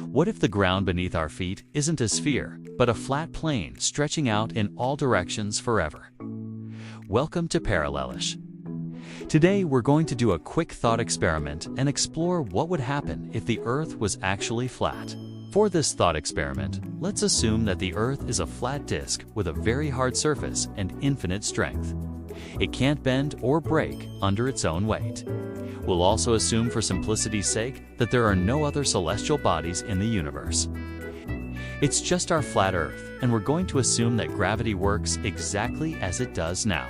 What if the ground beneath our feet isn't a sphere, but a flat plane stretching out in all directions forever? Welcome to Parallelish. Today we're going to do a quick thought experiment and explore what would happen if the Earth was actually flat. For this thought experiment, let's assume that the Earth is a flat disk with a very hard surface and infinite strength. It can't bend or break under its own weight. We'll also assume for simplicity's sake that there are no other celestial bodies in the universe. It's just our flat Earth, and we're going to assume that gravity works exactly as it does now.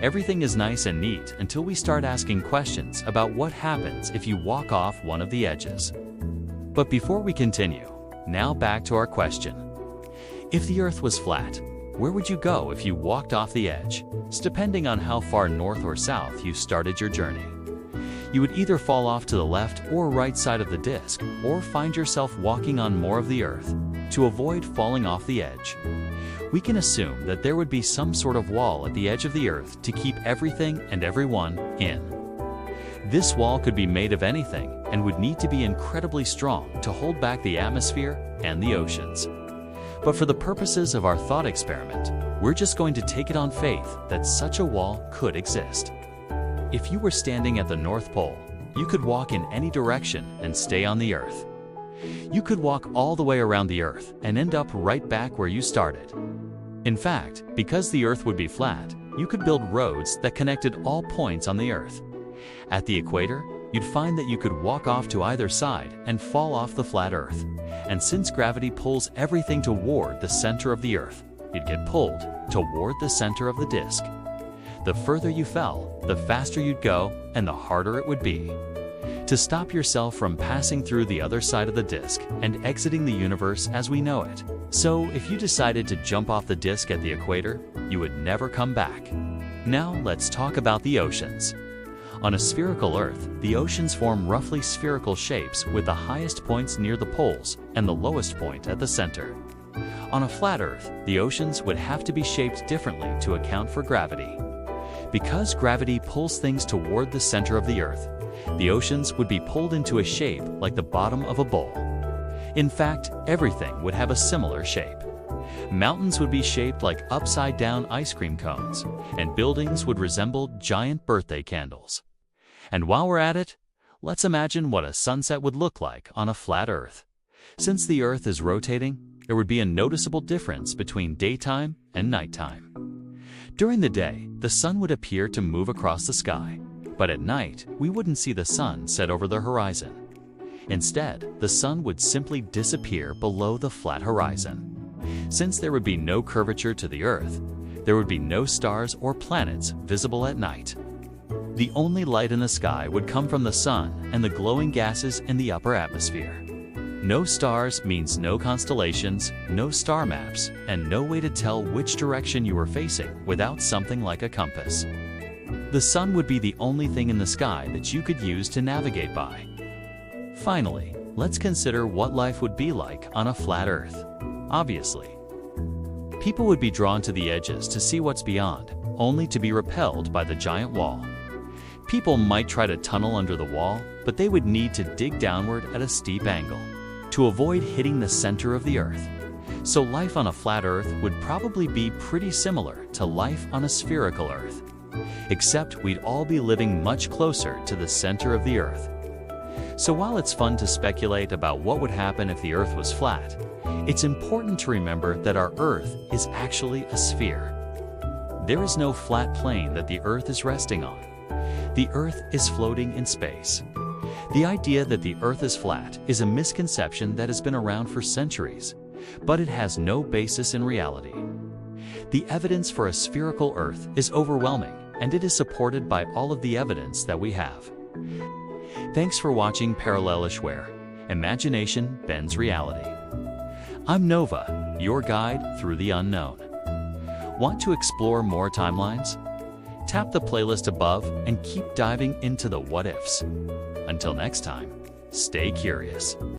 Everything is nice and neat until we start asking questions about what happens if you walk off one of the edges. But before we continue, now back to our question. If the Earth was flat, where would you go if you walked off the edge? Depending on how far north or south you started your journey. You would either fall off to the left or right side of the disk, or find yourself walking on more of the Earth to avoid falling off the edge. We can assume that there would be some sort of wall at the edge of the Earth to keep everything and everyone in. This wall could be made of anything and would need to be incredibly strong to hold back the atmosphere and the oceans. But for the purposes of our thought experiment, we're just going to take it on faith that such a wall could exist. If you were standing at the North Pole, you could walk in any direction and stay on the Earth. You could walk all the way around the Earth and end up right back where you started. In fact, because the Earth would be flat, you could build roads that connected all points on the Earth. At the equator, you'd find that you could walk off to either side and fall off the flat Earth. And since gravity pulls everything toward the center of the Earth, you'd get pulled toward the center of the disk. The further you fell, the faster you'd go and the harder it would be to stop yourself from passing through the other side of the disk and exiting the universe as we know it. So if you decided to jump off the disk at the equator, you would never come back. Now let's talk about the oceans. On a spherical Earth, the oceans form roughly spherical shapes with the highest points near the poles and the lowest point at the center. On a flat Earth, the oceans would have to be shaped differently to account for gravity. Because gravity pulls things toward the center of the Earth, the oceans would be pulled into a shape like the bottom of a bowl. In fact, everything would have a similar shape. Mountains would be shaped like upside-down ice cream cones, and buildings would resemble giant birthday candles. And while we're at it, let's imagine what a sunset would look like on a flat Earth. Since the Earth is rotating, there would be a noticeable difference between daytime and nighttime. During the day, the sun would appear to move across the sky, but at night, we wouldn't see the sun set over the horizon. Instead, the sun would simply disappear below the flat horizon. Since there would be no curvature to the Earth, there would be no stars or planets visible at night. The only light in the sky would come from the sun and the glowing gases in the upper atmosphere. No stars means no constellations, no star maps, and no way to tell which direction you were facing without something like a compass. The sun would be the only thing in the sky that you could use to navigate by. Finally, let's consider what life would be like on a flat Earth. Obviously, people would be drawn to the edges to see what's beyond, only to be repelled by the giant wall. People might try to tunnel under the wall, but they would need to dig downward at a steep angle to avoid hitting the center of the Earth. So life on a flat Earth would probably be pretty similar to life on a spherical Earth, except we'd all be living much closer to the center of the Earth. So while it's fun to speculate about what would happen if the Earth was flat, it's important to remember that our Earth is actually a sphere. There is no flat plane that the Earth is resting on. The Earth is floating in space. The idea that the Earth is flat is a misconception that has been around for centuries, but it has no basis in reality. The evidence for a spherical Earth is overwhelming, and it is supported by all of the evidence that we have. Thanks for watching Parallelish, where imagination bends reality. I'm Nova, your guide through the unknown. Want to explore more timelines? Tap the playlist above and keep diving into the what-ifs. Until next time, stay curious.